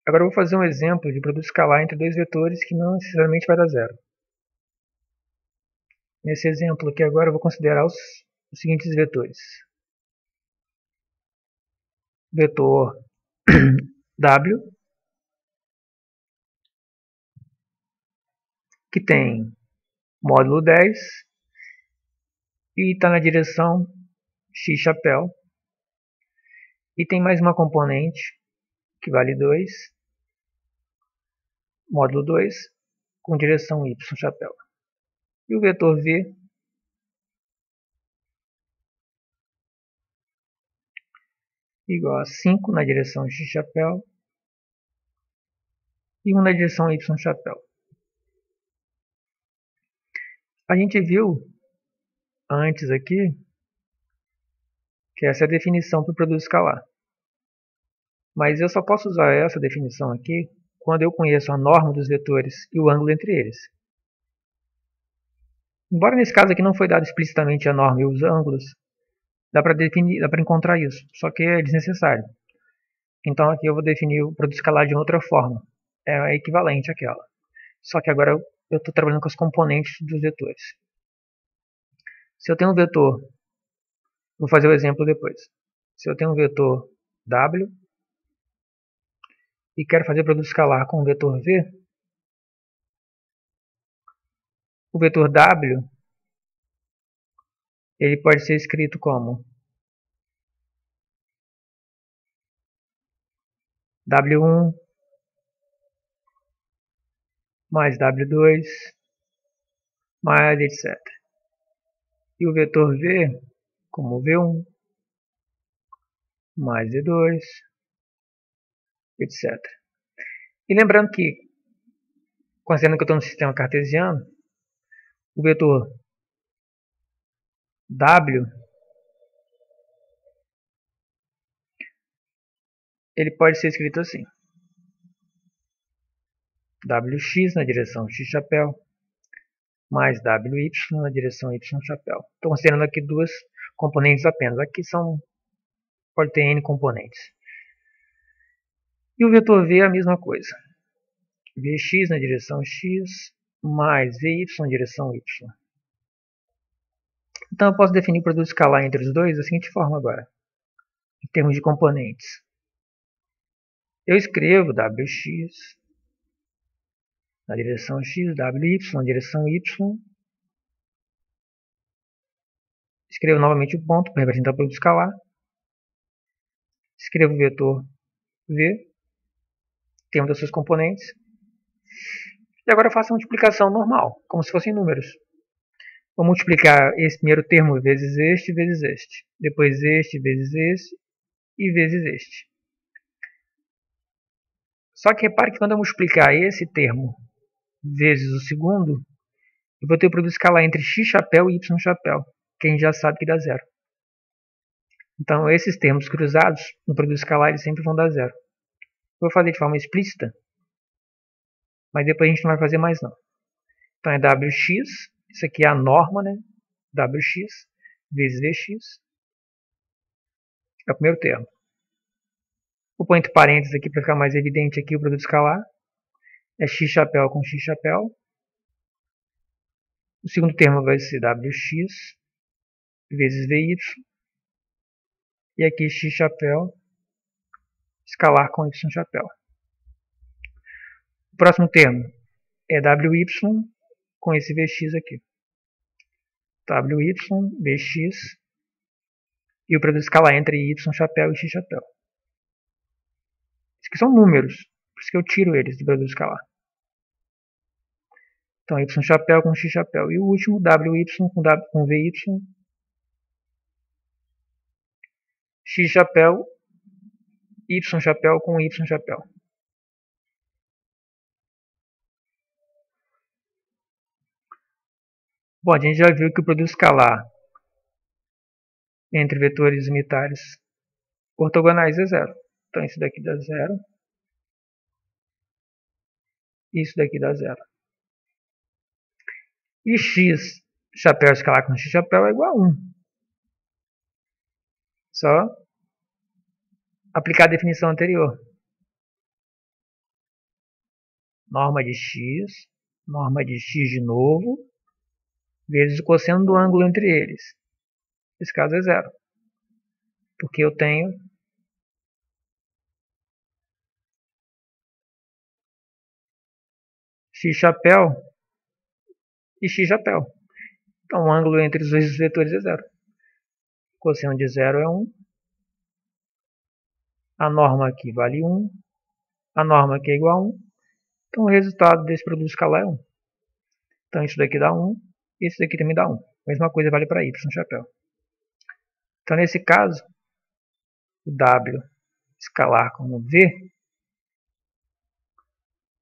Agora eu vou fazer um exemplo de produto escalar entre dois vetores que não necessariamente vai dar zero. Nesse exemplo aqui agora eu vou considerar os seguintes vetores. Vetor W, que tem módulo 10 e está na direção x chapéu. E tem mais uma componente que vale 2, módulo 2, com direção y chapéu. E o vetor v igual a 5 na direção x chapéu e 1 na direção y chapéu. A gente viu antes aqui que essa é a definição para o produto escalar. Mas eu só posso usar essa definição aqui quando eu conheço a norma dos vetores e o ângulo entre eles. Embora nesse caso aqui não foi dado explicitamente a norma e os ângulos, dá para encontrar isso, só que é desnecessário. Então aqui eu vou definir o produto escalar de outra forma. É equivalente àquela. Só que agora eu estou trabalhando com os componentes dos vetores. Se eu tenho um vetor, vou fazer o exemplo depois. Se eu tenho um vetor W e quero fazer produto escalar com o vetor V, o vetor W ele pode ser escrito como W1 mais W2 mais etc. E o vetor V como V1 mais V2, etc. E lembrando que, considerando que eu estou no sistema cartesiano, o vetor W ele pode ser escrito assim: WX na direção x chapéu mais WY na direção y chapéu. Estou considerando aqui duas componentes apenas. Aqui pode ter n componentes. E o vetor V é a mesma coisa. Vx na direção x mais Vy na direção y. Então eu posso definir o produto escalar entre os dois da seguinte forma agora, em termos de componentes. Eu escrevo Wx na direção x, Wy na direção y. Escrevo novamente o ponto para representar o produto escalar. Escrevo o vetor V, termo das suas componentes. E agora eu faço a multiplicação normal, como se fossem números. Vou multiplicar esse primeiro termo vezes este, depois este vezes este e vezes este. Só que repare que quando eu multiplicar esse termo vezes o segundo, eu vou ter o produto escalar entre x chapéu e y chapéu, que a gente já sabe que dá zero. Então esses termos cruzados no produto escalar eles sempre vão dar zero. Vou fazer de forma explícita, mas depois a gente não vai fazer mais não. Então é Wx, isso aqui é a norma, né? Wx vezes Vx, é o primeiro termo. Vou pôr entre parênteses aqui para ficar mais evidente aqui o produto escalar. É x chapéu com x chapéu. O segundo termo vai ser Wx vezes Vy. E aqui x chapéu escalar com y chapéu. O próximo termo é Wy com esse Vx aqui. Wy, Vx e o produto escalar entre y chapéu e x chapéu. Isso aqui são números, por isso que eu tiro eles do produto escalar. Então y chapéu com x chapéu. E o último, Wy com Vy, x chapéu, y chapéu com y chapéu. Bom, a gente já viu que o produto escalar entre vetores unitários ortogonais é zero. Então isso daqui dá zero. Isso daqui dá zero. E x chapéu escalar com x chapéu é igual a 1. Só aplicar a definição anterior. norma de x de novo, vezes o cosseno do ângulo entre eles. Esse caso é zero, porque eu tenho x chapéu e x chapéu. Então o ângulo entre os dois vetores é zero. O cosseno de zero é 1. A norma aqui vale 1. A norma aqui é igual a 1. Então o resultado desse produto escalar é 1. Então isso daqui dá 1. E isso daqui também dá 1. A mesma coisa vale para y chapéu. Então nesse caso, o w escalar como v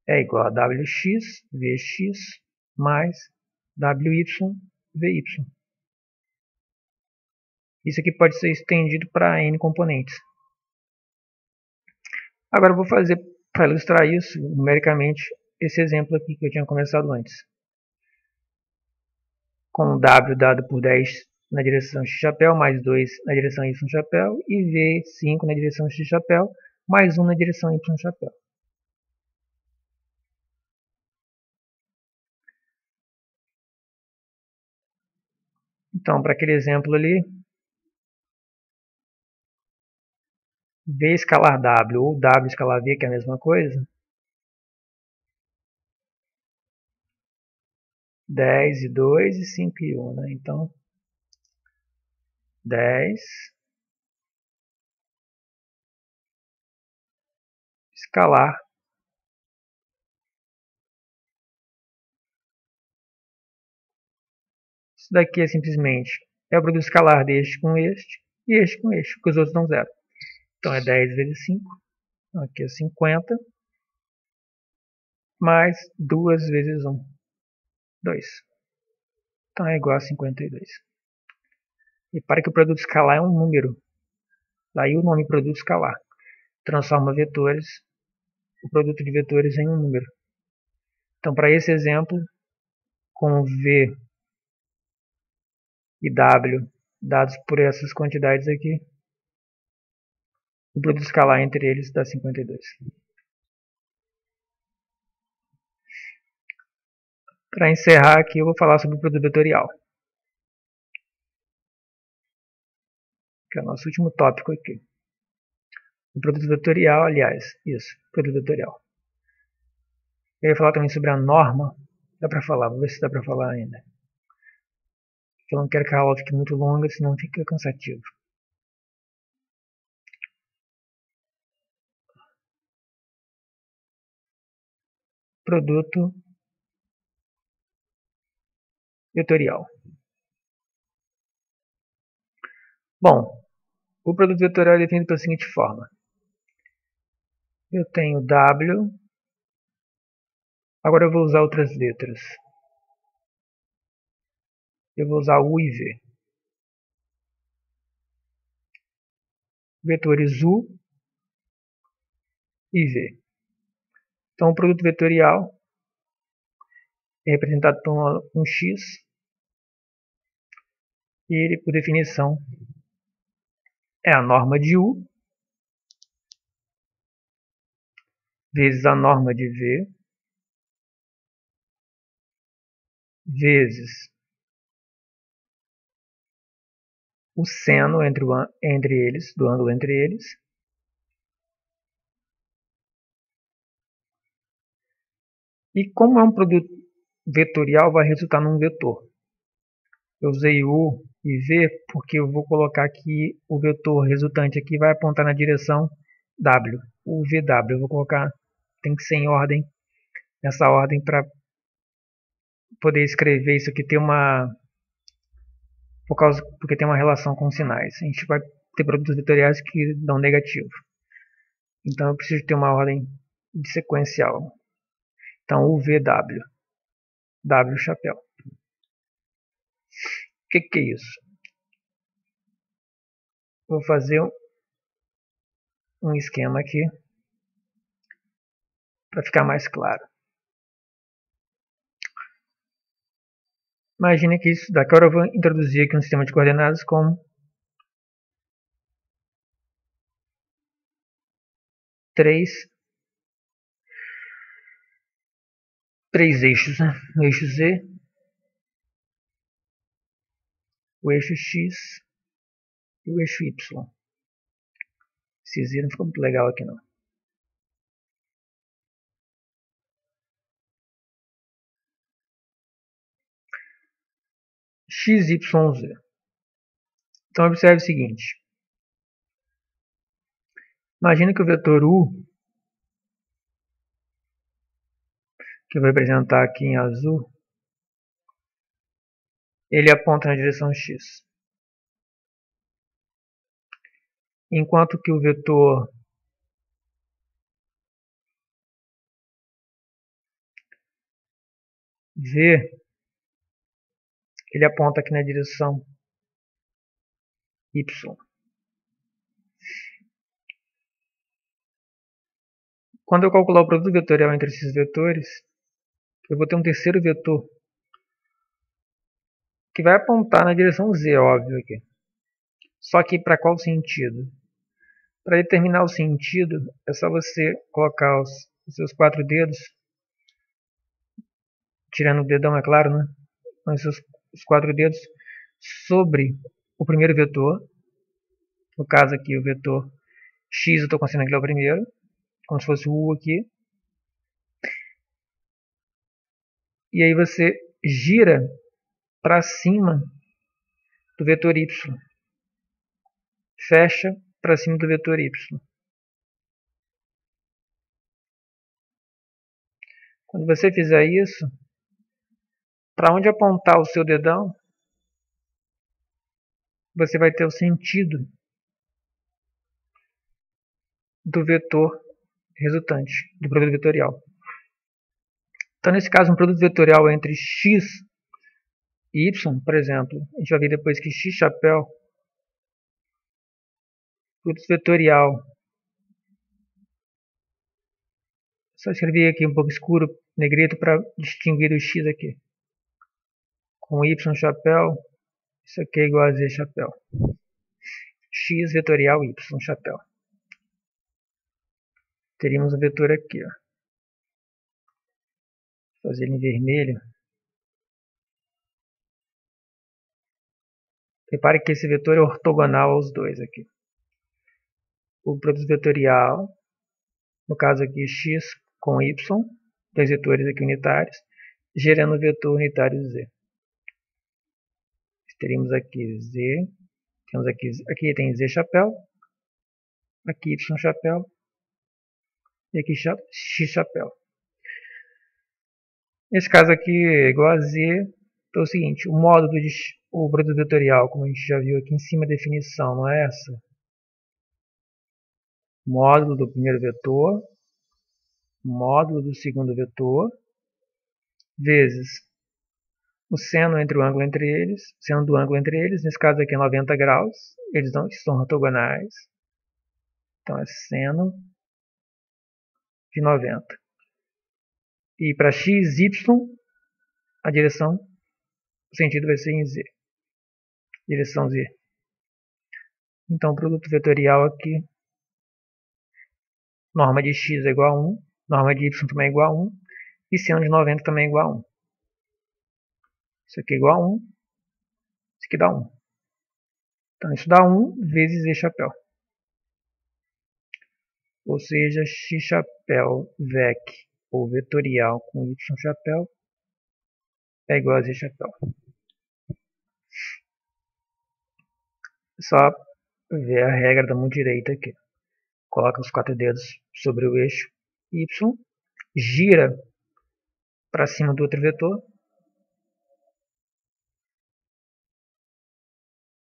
é igual a wx, vx, mais wy, vy. Isso aqui pode ser estendido para n componentes. Agora eu vou fazer, para ilustrar isso numericamente, esse exemplo aqui que eu tinha começado antes. Com w dado por 10 na direção x chapéu, mais 2 na direção y chapéu, e v5 na direção x chapéu, mais 1 na direção y chapéu. Então, para aquele exemplo ali, v escalar w ou w escalar v, que é a mesma coisa, 10 e 2 e 5 e 1, né? Então, 10 escalar isso daqui é simplesmente o produto escalar deste com este e este com este, porque os outros dão zero. Então é 10 vezes 5, aqui é 50, mais 2 vezes 1, 2. Então é igual a 52. Repare que o produto escalar é um número, daí o nome produto escalar. Transforma vetores, o produto de vetores em um número. Então para esse exemplo, com v e w dados por essas quantidades aqui, o produto escalar entre eles dá 52. Para encerrar aqui, eu vou falar sobre o produto vetorial, que é o nosso último tópico aqui. O produto vetorial, aliás, isso, produto vetorial. Eu ia falar também sobre a norma. Dá para falar, vou ver se dá para falar ainda. Eu não quero que a aula fique muito longa, senão fica cansativo. Produto vetorial. Bom, o produto vetorial é definido da seguinte forma. Eu tenho W, agora eu vou usar outras letras. Eu vou usar U e V. Vetores U e V. Então o produto vetorial é representado por um X, e ele, por definição, é a norma de U vezes a norma de V vezes o seno entre eles, do ângulo entre eles, e como é um produto vetorial, vai resultar num vetor. Eu usei U e V porque eu vou colocar aqui o vetor resultante aqui vai apontar na direção W, o VW. Eu vou colocar, tem que ser em ordem, nessa ordem para poder escrever isso aqui, porque tem uma relação com sinais. A gente vai ter produtos vetoriais que dão negativo. Então eu preciso ter uma ordem de sequencial. Então o VW, W chapéu. O que é isso? Vou fazer um esquema aqui para ficar mais claro. Imagine que isso daqui agora eu vou introduzir aqui um sistema de coordenadas como 3 três eixos, né? O eixo Z, o eixo X e o eixo Y. Esse Z não ficou muito legal aqui não. X, Y, Z. Então observe o seguinte. Imagina que o vetor U, que eu vou representar aqui em azul, ele aponta na direção X. Enquanto que o vetor V, ele aponta aqui na direção Y. Quando eu calcular o produto vetorial entre esses vetores, eu vou ter um terceiro vetor que vai apontar na direção Z, óbvio aqui. Só que para qual sentido? Para determinar o sentido, é só você colocar os seus 4 dedos, tirando o dedão, é claro, né? Os 4 dedos sobre o primeiro vetor. No caso aqui, o vetor X, eu estou considerando que ele é o primeiro, como se fosse o U aqui. E aí você gira para cima do vetor Y. Fecha para cima do vetor Y. Quando você fizer isso, para onde apontar o seu dedão, você vai ter o sentido do vetor resultante, do produto vetorial. Então, nesse caso, um produto vetorial entre x e y, por exemplo, a gente vai ver depois que x chapéu, produto vetorial, só escrever aqui um pouco escuro, negrito, para distinguir o x aqui. Com y chapéu, isso aqui é igual a z chapéu. X vetorial y chapéu. Teríamos um vetor aqui, ó. Vou fazer ele em vermelho. Repare que esse vetor é ortogonal aos dois aqui. O produto vetorial, no caso aqui x com y, dois vetores aqui unitários, gerando o vetor unitário z. Teríamos aqui z, temos aqui tem z chapéu, aqui y chapéu, e aqui x chapéu. Nesse caso aqui é igual a z, então é o seguinte, o módulo o produto vetorial, como a gente já viu aqui em cima, a definição, não é essa? Módulo do primeiro vetor, módulo do segundo vetor, vezes o seno entre o ângulo entre eles, seno do ângulo entre eles, nesse caso aqui é 90 graus, eles são ortogonais, então é seno de 90. E para x, y, a direção, o sentido vai ser em z, direção z. Então o produto vetorial aqui, norma de x é igual a 1, norma de y também é igual a 1, e seno de 90 também é igual a 1. Isso aqui é igual a 1, isso aqui dá 1. Então isso dá 1 vezes z chapéu. Ou seja, x chapéu vec, ou vetorial com y chapéu, é igual a z chapéu. Só ver a regra da mão direita aqui. Coloca os 4 dedos sobre o eixo y, gira para cima do outro vetor,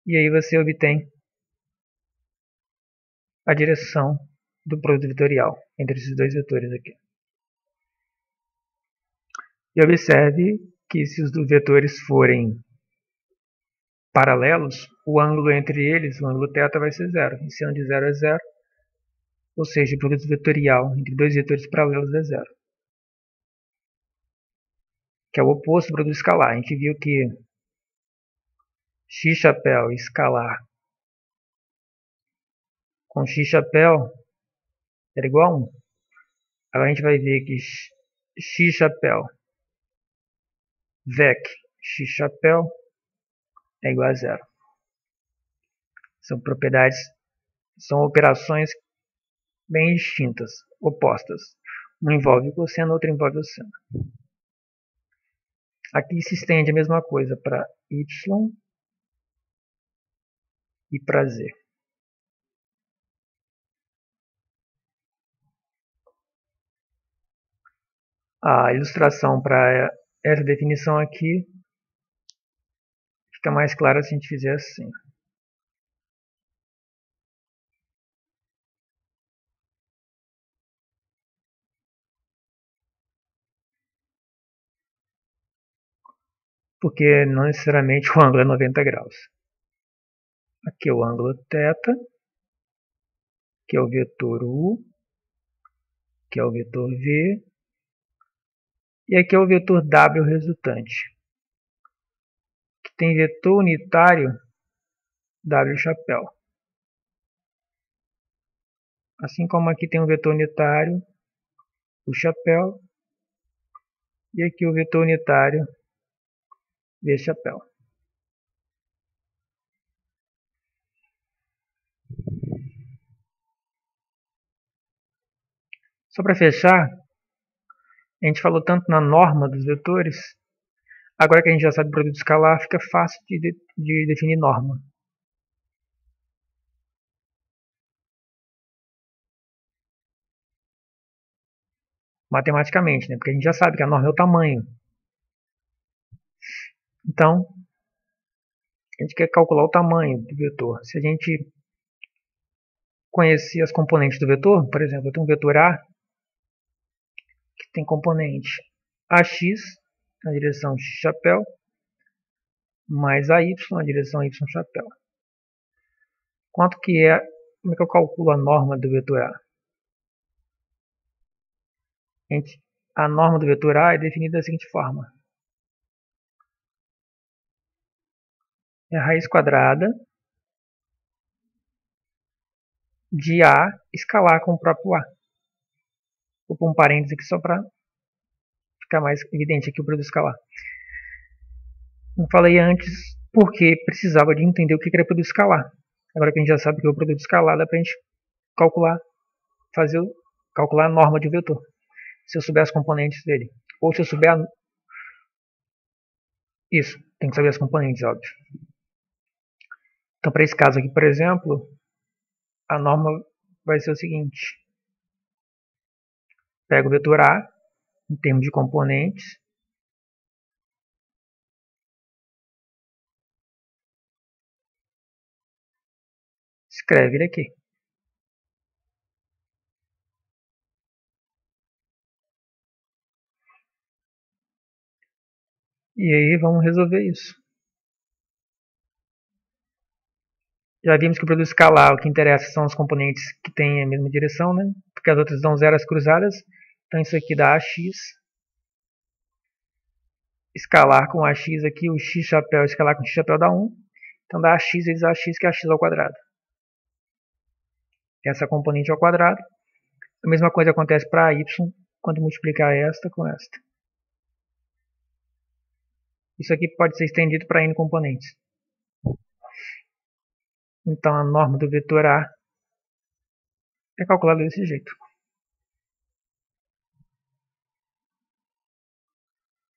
e aí você obtém a direção do produto vetorial entre esses dois vetores aqui. E observe que se os vetores forem paralelos, o ângulo entre eles, o ângulo θ, vai ser zero. E seno de 0 é zero, ou seja, o produto vetorial entre dois vetores paralelos é zero. Que é o oposto do produto escalar. A gente viu que x chapéu escalar com x chapéu era igual a 1. Agora a gente vai ver que x chapéu vec x chapéu é igual a zero. São propriedades, são operações bem distintas, opostas. Um envolve cosseno, outro envolve o seno. Aqui se estende a mesma coisa para y e para z. A ilustração para essa definição aqui fica mais clara se a gente fizer assim. Porque não necessariamente o ângulo é 90 graus. Aqui é o ângulo θ, que é o vetor U, que é o vetor V, e aqui é o vetor W resultante, que tem vetor unitário W chapéu. Assim como aqui tem um vetor unitário o chapéu, e aqui o vetor unitário V chapéu. Só para fechar, a gente falou tanto na norma dos vetores, agora que a gente já sabe o produto escalar, fica fácil de definir norma. Matematicamente, né? Porque a gente já sabe que a norma é o tamanho. Então, a gente quer calcular o tamanho do vetor. Se a gente conhecer as componentes do vetor, por exemplo, eu tenho um vetor A, que tem componente AX na direção X chapéu, mais AY na direção Y chapéu. Quanto que é, como é que eu calculo a norma do vetor A? A norma do vetor A é definida da seguinte forma. É a raiz quadrada de A escalar com o próprio A. Vou pôr um parênteses aqui só para ficar mais evidente aqui o produto escalar. Eu falei antes porque precisava de entender o que era produto escalar. Agora que a gente já sabe o que é o produto escalar, dá para a gente calcular, calcular a norma de um vetor. Se eu souber as componentes dele. Ou se eu souber isso, tem que saber as componentes, óbvio. Então, para esse caso aqui, por exemplo, a norma vai ser o seguinte. Pega o vetor A, em termos de componentes, escreve ele aqui. E aí vamos resolver isso. Já vimos que o produto escalar, o que interessa são os componentes que têm a mesma direção, né? Porque as outras dão zeros cruzadas. Então isso aqui dá AX. Escalar com AX aqui, o X chapéu escalar com X chapéu dá 1. Então dá AX vezes AX, que é AX ao quadrado. Essa componente ao quadrado. A mesma coisa acontece para Y quando multiplicar esta com esta. Isso aqui pode ser estendido para N componentes. Então a norma do vetor A é calculada desse jeito.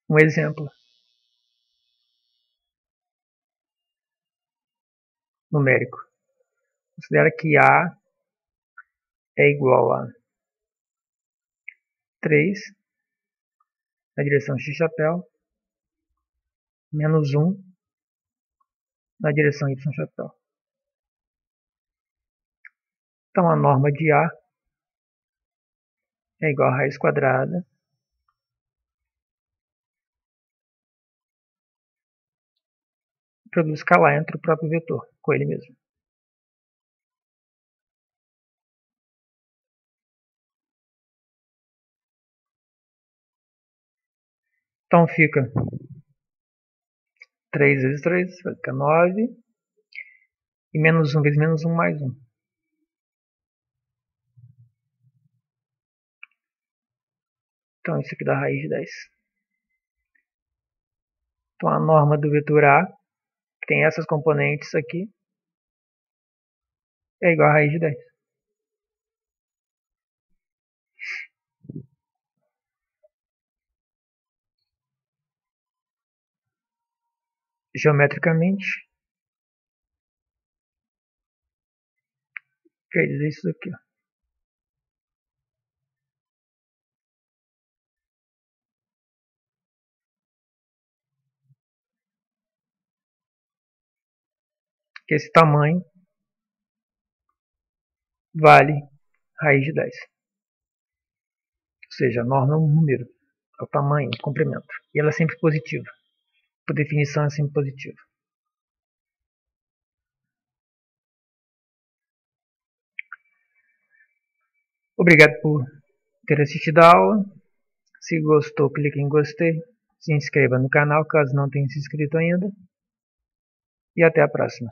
Um exemplo numérico. Considera que A é igual a 3 na direção X chapéu menos 1 na direção Y chapéu. Então a norma de A é igual a raiz quadrada do produto escalar entre o próprio vetor, com ele mesmo. Então fica 3 vezes 3, vai ficar 9. E menos 1 vezes menos 1 mais 1. Então isso aqui dá raiz de 10. Então a norma do vetor A, que tem essas componentes aqui, é igual a raiz de 10. Geometricamente, quer dizer isso aqui, ó. Que esse tamanho vale raiz de 10. Ou seja, a norma é um número, é o tamanho, o comprimento. E ela é sempre positiva. Por definição, é sempre positiva. Obrigado por ter assistido a aula. Se gostou, clique em gostei. Se inscreva no canal caso não tenha se inscrito ainda. E até a próxima.